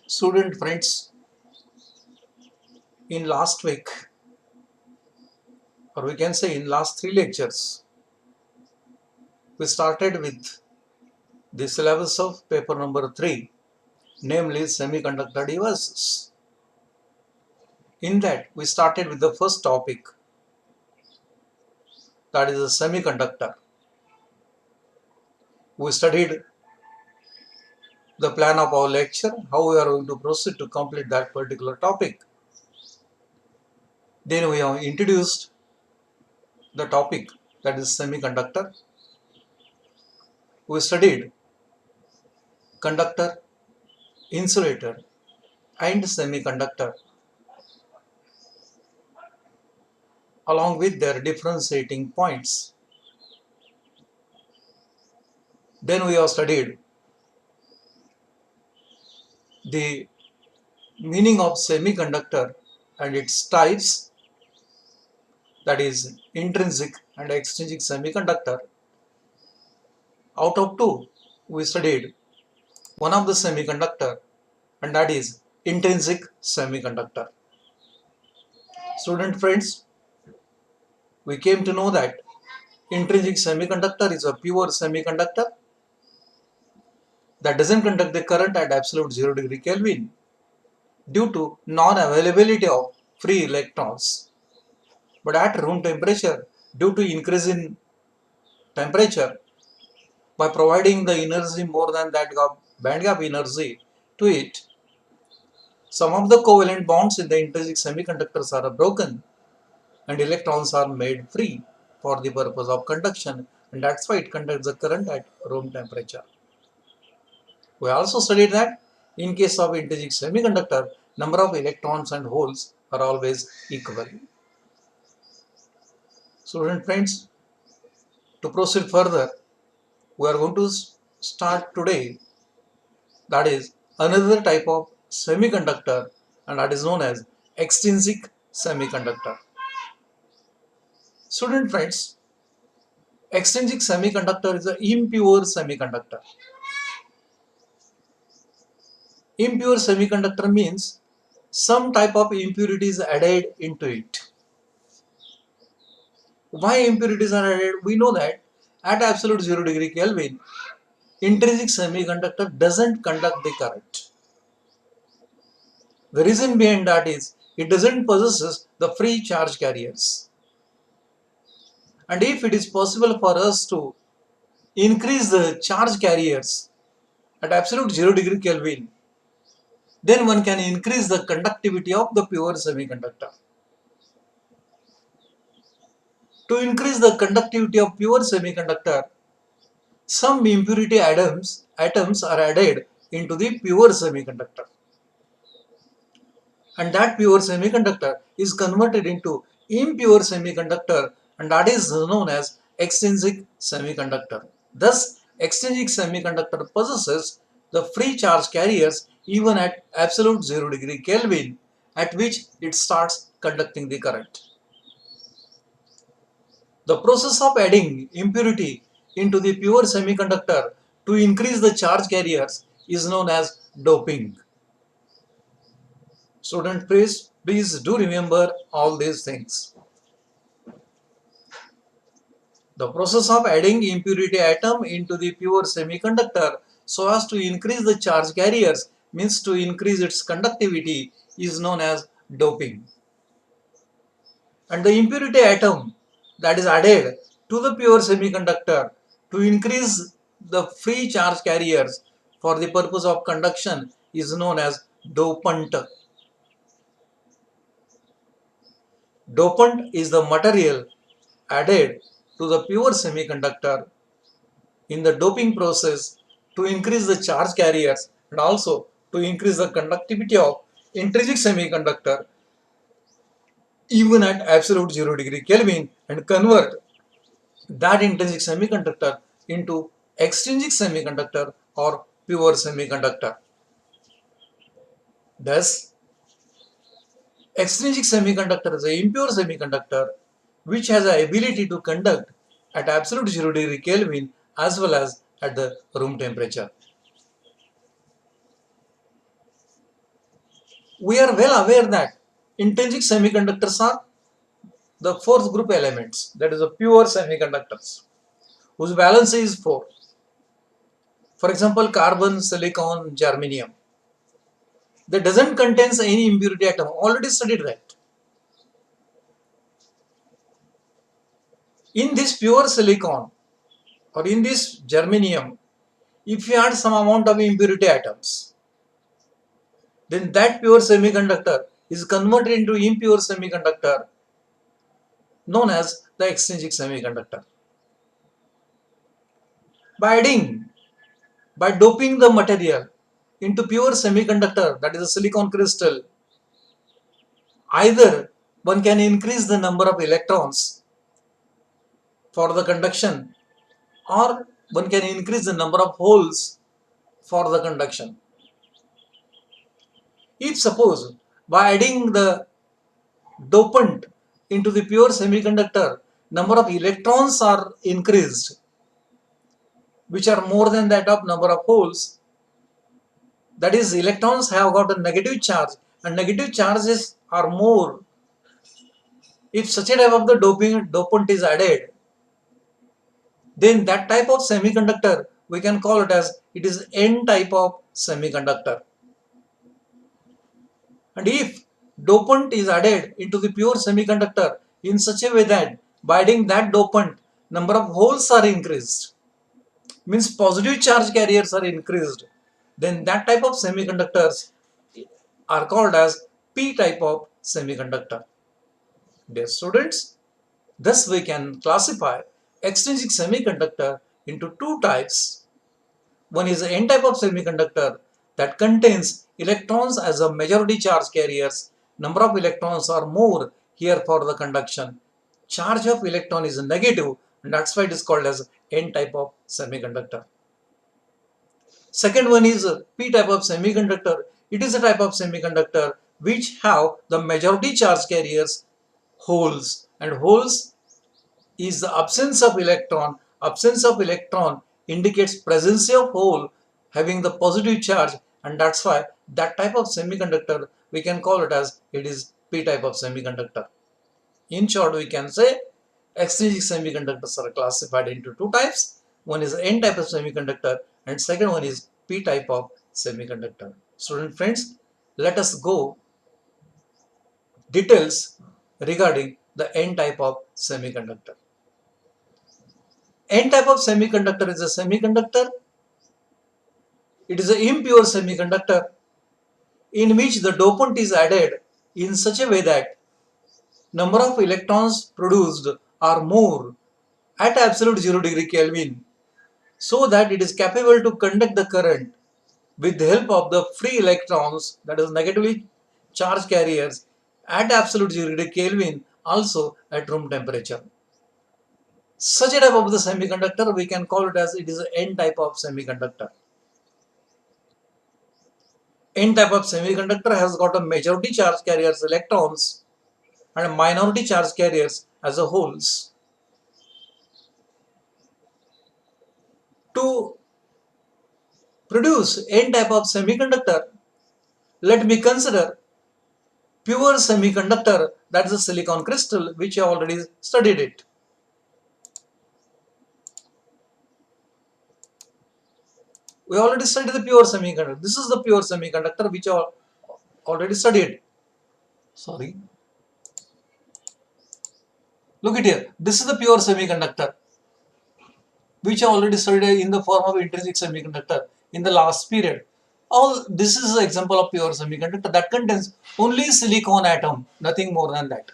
Student friends, in last week, or we can say in last 3 lectures, we started with the syllabus of paper number 3, namely semiconductor devices. In that, we started with the first topic, that is a semiconductor. We studied the plan of our lecture, how we are going to proceed to complete that particular topic. Then we have introduced the topic, that is semiconductor. We studied conductor, insulator, and semiconductor along with their differentiating points. Then we have studied the meaning of semiconductor and its types, that is intrinsic and extrinsic semiconductor. Out of two, we studied one of the semiconductor, and that is intrinsic semiconductor. Student friends, we came to know that intrinsic semiconductor is a pure semiconductor that doesn't conduct the current at absolute 0 degree Kelvin due to non-availability of free electrons. But at room temperature, due to increase in temperature, by providing the energy more than that band gap energy to it, some of the covalent bonds in the intrinsic semiconductors are broken and electrons are made free for the purpose of conduction, and that's why it conducts the current at room temperature. We also studied that in case of intrinsic semiconductor, number of electrons and holes are always equal. Student friends, to proceed further, we are going to start today, that is another type of semiconductor, and that is known as extrinsic semiconductor. Student friends, extrinsic semiconductor is an impure semiconductor. Impure semiconductor means some type of impurities added into it. Why impurities are added? We know that at absolute 0 degree Kelvin, intrinsic semiconductor doesn't conduct the current. The reason behind that is it doesn't possess the free charge carriers. And if it is possible for us to increase the charge carriers at absolute 0 degree Kelvin, then one can increase the conductivity of the pure semiconductor. To increase the conductivity of pure semiconductor, some impurity atoms are added into the pure semiconductor. And that pure semiconductor is converted into impure semiconductor, and that is known as extrinsic semiconductor. Thus, extrinsic semiconductor possesses the free charge carriers even at absolute 0 degree Kelvin, at which it starts conducting the current. The process of adding impurity into the pure semiconductor to increase the charge carriers is known as doping. Student, please do remember all these things. The process of adding impurity atom into the pure semiconductor so as to increase the charge carriers, means to increase its conductivity, is known as doping. And the impurity atom that is added to the pure semiconductor to increase the free charge carriers for the purpose of conduction is known as dopant. Dopant is the material added to the pure semiconductor in the doping process to increase the charge carriers and also to increase the conductivity of intrinsic semiconductor even at absolute 0 degree Kelvin and convert that intrinsic semiconductor into extrinsic semiconductor or pure semiconductor. Thus, extrinsic semiconductor is an impure semiconductor which has the ability to conduct at absolute 0 degree Kelvin as well as at the room temperature. We are well aware that intrinsic semiconductors are the fourth group elements, that is the pure semiconductors, whose valence is 4. For example, carbon, silicon, germanium. That doesn't contain any impurity atom. Already studied that. In this pure silicon or in this germanium, if you add some amount of impurity atoms, then that pure semiconductor is converted into impure semiconductor known as the extrinsic semiconductor. By adding, by doping the material into pure semiconductor, that is a silicon crystal, either one can increase the number of electrons for the conduction or one can increase the number of holes for the conduction. If suppose by adding the dopant into the pure semiconductor, number of electrons are increased, which are more than that of number of holes, that is electrons have got a negative charge and negative charges are more. If such a type of the dopant is added, then that type of semiconductor we can call it as it is N type of semiconductor. And if dopant is added into the pure semiconductor in such a way that by adding that dopant, number of holes are increased, means positive charge carriers are increased, then that type of semiconductors are called as P type of semiconductor. Dear students, thus we can classify extrinsic semiconductor into two types. One is the N type of semiconductor that contains electrons as a majority charge carriers. Number of electrons are more here for the conduction. Charge of electron is negative and that's why it is called as N type of semiconductor. Second one is P type of semiconductor. It is a type of semiconductor which have the majority charge carriers, holes, and holes is the absence of electron. Absence of electron indicates presence of hole having the positive charge, and that's why that type of semiconductor we can call it as it is P type of semiconductor. In short, we can say extrinsic semiconductors are classified into two types. One is N type of semiconductor and second one is P type of semiconductor. Student friends, let us go details regarding the N type of semiconductor. N type of semiconductor is a semiconductor. It is an impure semiconductor in which the dopant is added in such a way that number of electrons produced are more at absolute 0 degree Kelvin, so that it is capable to conduct the current with the help of the free electrons, that is negatively charged carriers, at absolute 0 degree Kelvin, also at room temperature. Such a type of the semiconductor we can call it as it is an N type of semiconductor. N type of semiconductor has got a majority charge carriers electrons and minority charge carriers as a holes. To produce N type of semiconductor, let me consider pure semiconductor, that is a silicon crystal, which I already studied it. We already studied the pure semiconductor. This is the pure semiconductor which I already studied. Sorry. Look at here. This is the pure semiconductor which I already studied in the form of intrinsic semiconductor in the last period. All this is an example of pure semiconductor that contains only silicon atom, nothing more than that.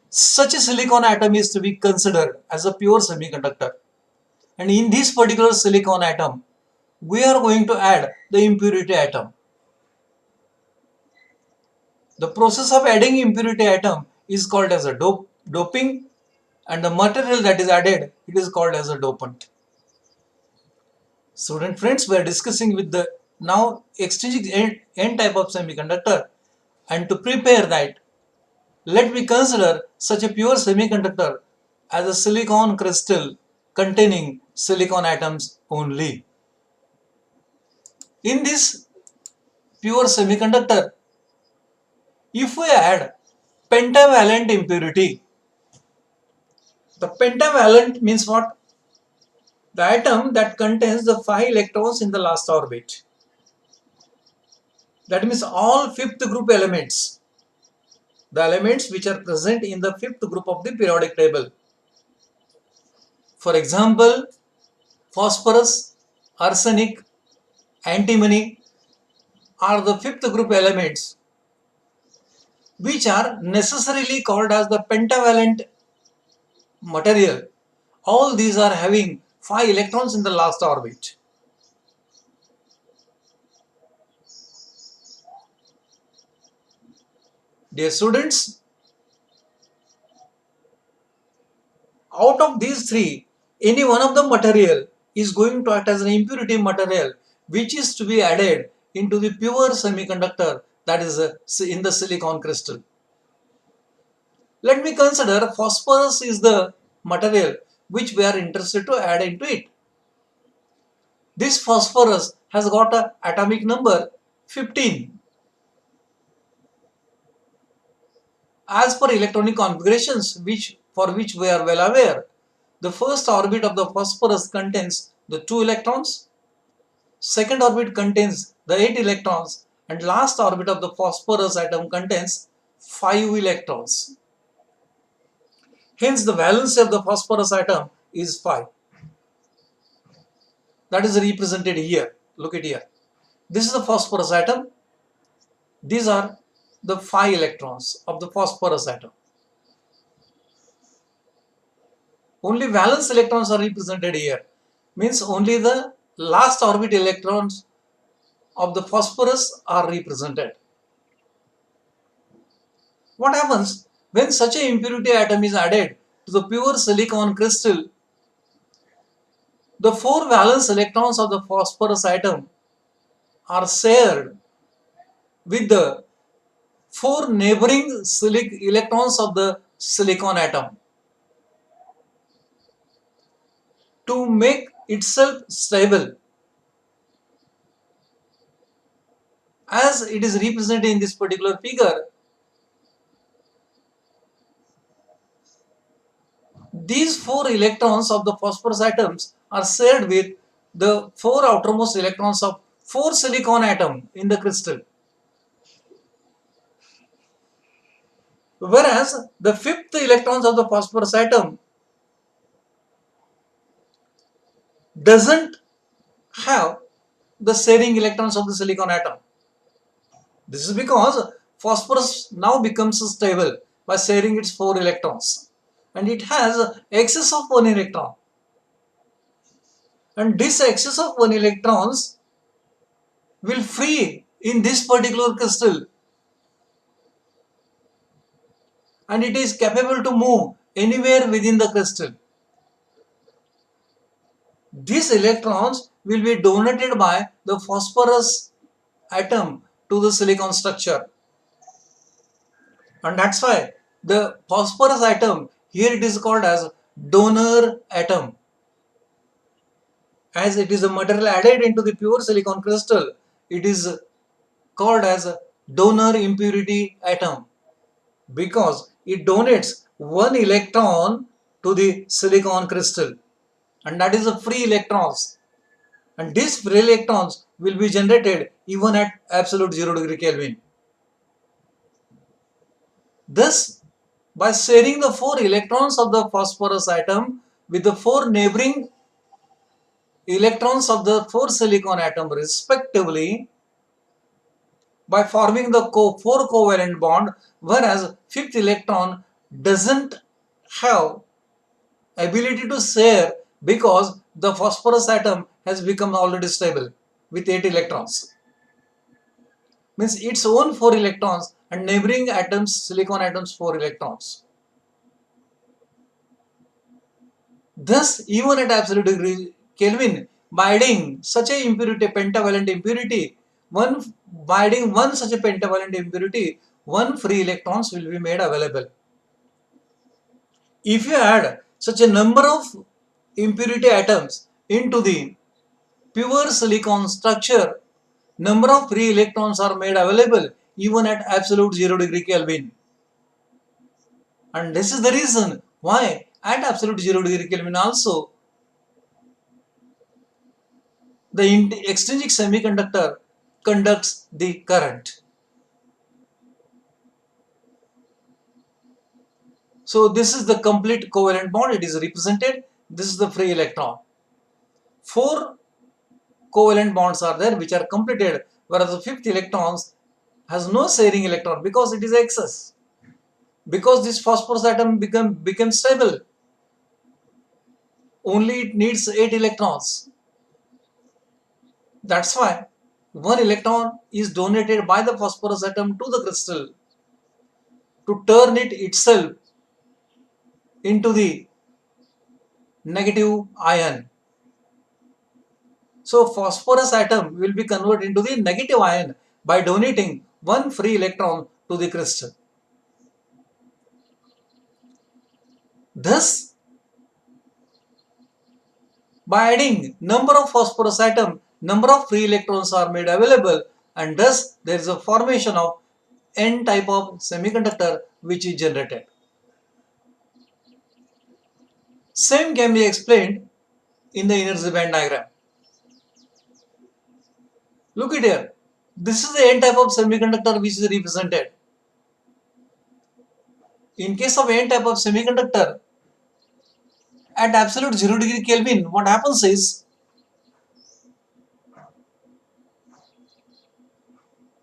Such a silicon atom is to be considered as a pure semiconductor. And in this particular silicon atom, we are going to add the impurity atom. The process of adding impurity atom is called as a doping, and the material that is added, it is called as a dopant. Student friends, we are discussing with the now extrinsic N type of semiconductor, and to prepare that, let me consider such a pure semiconductor as a silicon crystal containing silicon atoms only. In this pure semiconductor, If we add pentavalent impurity, the pentavalent means what? The atom that contains the 5 electrons in the last orbit. That means all fifth group elements, the elements which are present in the fifth group of the periodic table. For example, phosphorus, arsenic, antimony are the fifth group elements which are necessarily called as the pentavalent material. All these are having 5 electrons in the last orbit. Dear students, out of these three, any one of the material is going to act as an impurity material which is to be added into the pure semiconductor, that is in the silicon crystal. Let me consider phosphorus is the material which we are interested to add into it. This phosphorus has got an atomic number 15. As per electronic configurations for which we are well aware, the first orbit of the phosphorus contains the 2 electrons, second orbit contains the 8 electrons, and last orbit of the phosphorus atom contains 5 electrons. Hence the valency of the phosphorus atom is 5. That is represented here. Look at here. This is the phosphorus atom. These are the 5 electrons of the phosphorus atom. Only valence electrons are represented here. Means only the last orbit electrons of the phosphorus are represented. What happens when such an impurity atom is added to the pure silicon crystal? The 4 valence electrons of the phosphorus atom are shared with the 4 neighboring electrons of the silicon atom to make itself stable. As it is represented in this particular figure, these 4 electrons of the phosphorus atoms are shared with the 4 outermost electrons of 4 silicon atom in the crystal. Whereas the 5th electrons of the phosphorus atom doesn't have the sharing electrons of the silicon atom. This is because phosphorus now becomes stable by sharing its 4 electrons, and it has excess of 1 electron. And this excess of 1 electrons will free in this particular crystal, and it is capable to move anywhere within the crystal. These electrons will be donated by the phosphorus atom to the silicon structure, and that's why the phosphorus atom here it is called as donor atom. As it is a material added into the pure silicon crystal, it is called as a donor impurity atom because it donates 1 electron to the silicon crystal, and that is the free electrons, and these free electrons will be generated even at absolute 0 degree Kelvin. Thus, by sharing the 4 electrons of the phosphorus atom with the 4 neighboring electrons of the 4 silicon atom respectively, by forming the 4 covalent bond, whereas 5th electron doesn't have ability to share because the phosphorus atom has become already stable with 8 electrons. Means its own 4 electrons and neighboring atoms, silicon atoms 4 electrons. Thus, even at absolute degree Kelvin, by adding such a impurity, pentavalent impurity, by adding one such a pentavalent impurity, 1 free electrons will be made available. If you add such a number of impurity atoms into the pure silicon structure, number of free electrons are made available even at absolute 0 degree Kelvin. And this is the reason why at absolute 0 degree Kelvin also the extrinsic semiconductor conducts the current. So this is the complete covalent bond. It is represented. This is the free electron. 4 covalent bonds are there which are completed, whereas the fifth electron has no sharing electron because it is excess. Because this phosphorus atom became stable, only it needs 8 electrons. That's why one electron is donated by the phosphorus atom to the crystal to turn it itself into the negative ion. So phosphorus atom will be converted into the negative ion by donating one free electron to the crystal. Thus, by adding number of phosphorus atom, number of free electrons are made available, and thus there is a formation of N type of semiconductor which is generated. Same can be explained in the energy band diagram. Look at here. This is the N type of semiconductor which is represented. In case of N type of semiconductor, at absolute 0 degree Kelvin, what happens is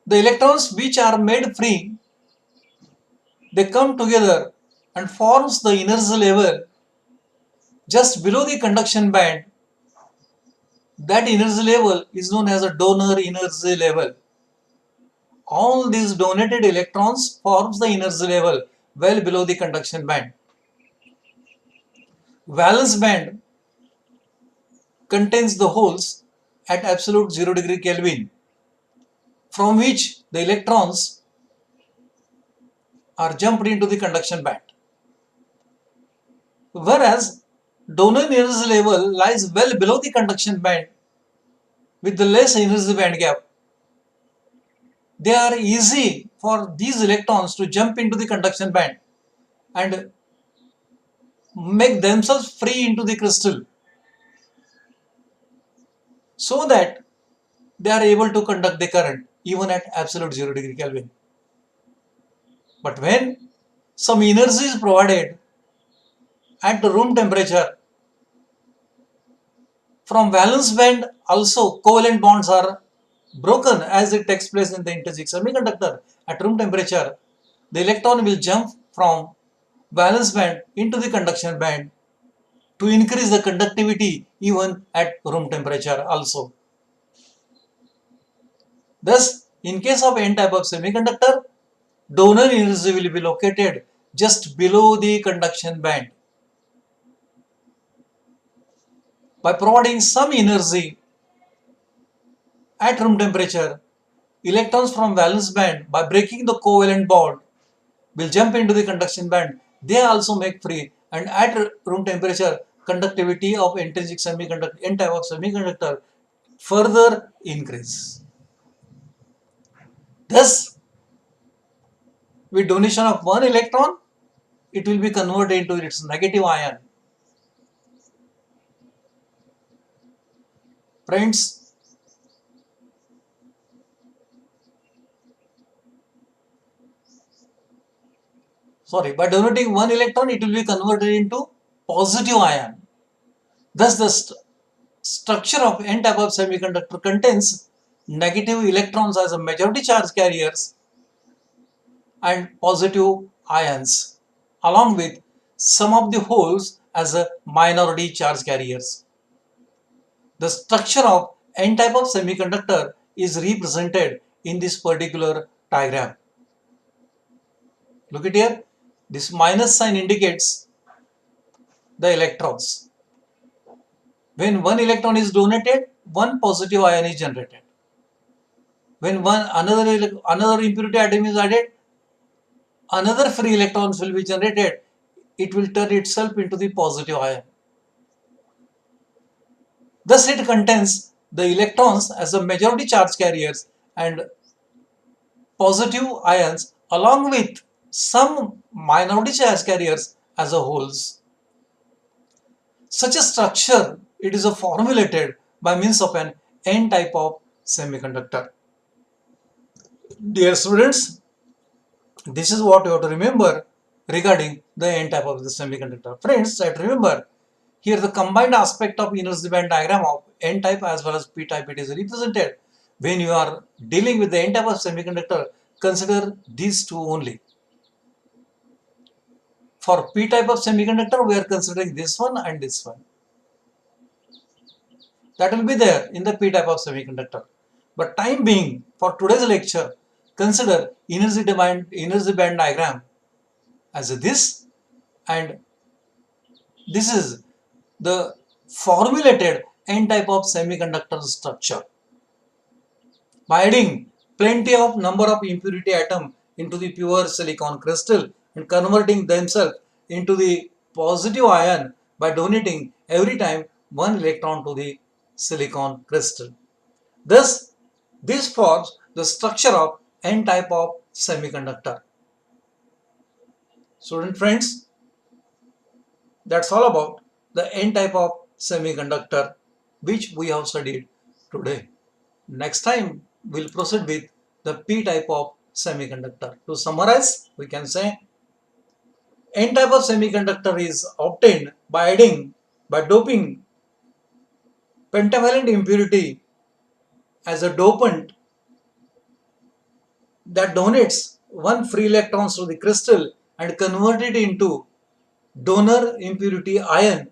the electrons which are made free, they come together and forms the energy level just below the conduction band. That energy level is known as a donor energy level. All these donated electrons forms the energy level well below the conduction band. Valence band contains the holes at absolute 0 degree Kelvin, from which the electrons are jumped into the conduction band. Whereas donor energy level lies well below the conduction band with the less energy band gap. They are easy for these electrons to jump into the conduction band and make themselves free into the crystal so that they are able to conduct the current even at absolute 0 degree Kelvin. But when some energy is provided at the room temperature, from valence band also covalent bonds are broken as it takes place in the intrinsic semiconductor. At room temperature, the electron will jump from valence band into the conduction band to increase the conductivity even at room temperature also. Thus, in case of N type of semiconductor, donor energy will be located just below the conduction band. By providing some energy at room temperature, electrons from valence band, by breaking the covalent bond, will jump into the conduction band. They also make free, and at room temperature, conductivity of intrinsic semiconductor, N type of semiconductor, further increase. Thus, with donation of one electron, it will be converted into its negative ion. Friends, by donating one electron, it will be converted into positive ion. Thus, the structure of N type of semiconductor contains negative electrons as a majority charge carriers and positive ions, along with some of the holes as a minority charge carriers. The structure of N type of semiconductor is represented in this particular diagram. Look at here, this minus sign indicates the electrons. When one electron is donated, one positive ion is generated. When another impurity atom is added, another free electrons will be generated. It will turn itself into the positive ion. Thus, it contains the electrons as the majority charge carriers and positive ions along with some minority charge carriers as a wholes. Such a structure, it is formulated by means of an N-type of semiconductor. Dear students, this is what you have to remember regarding the N-type of the semiconductor. Friends, try to remember here the combined aspect of energy band diagram of N-type as well as P-type, it is represented. When you are dealing with the N-type of semiconductor, consider these two only. For P-type of semiconductor, we are considering this one and this one. That will be there in the P-type of semiconductor. But time being, for today's lecture, consider energy band diagram as this, and this is the formulated N-type of semiconductor structure. By adding plenty of number of impurity atom into the pure silicon crystal and converting themselves into the positive ion by donating every time one electron to the silicon crystal. Thus, this forms the structure of N-type of semiconductor. Student friends, that's all about the N-type of semiconductor which we have studied today. Next time, we'll proceed with the P-type of semiconductor. To summarize, we can say N-type of semiconductor is obtained by doping pentavalent impurity as a dopant that donates one free electrons to the crystal and convert it into donor impurity ion,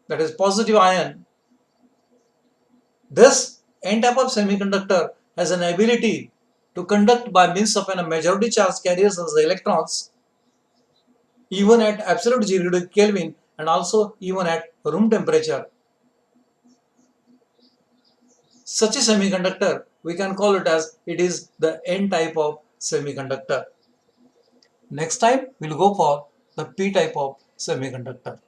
that is positive ion. Thus, N-type of semiconductor has an ability to conduct by means of a majority charge carriers as the electrons even at absolute 0 degree Kelvin and also even at room temperature. Such a semiconductor, we can call it as it is the N-type of semiconductor. Next time, we'll go for the P-type of semiconductor.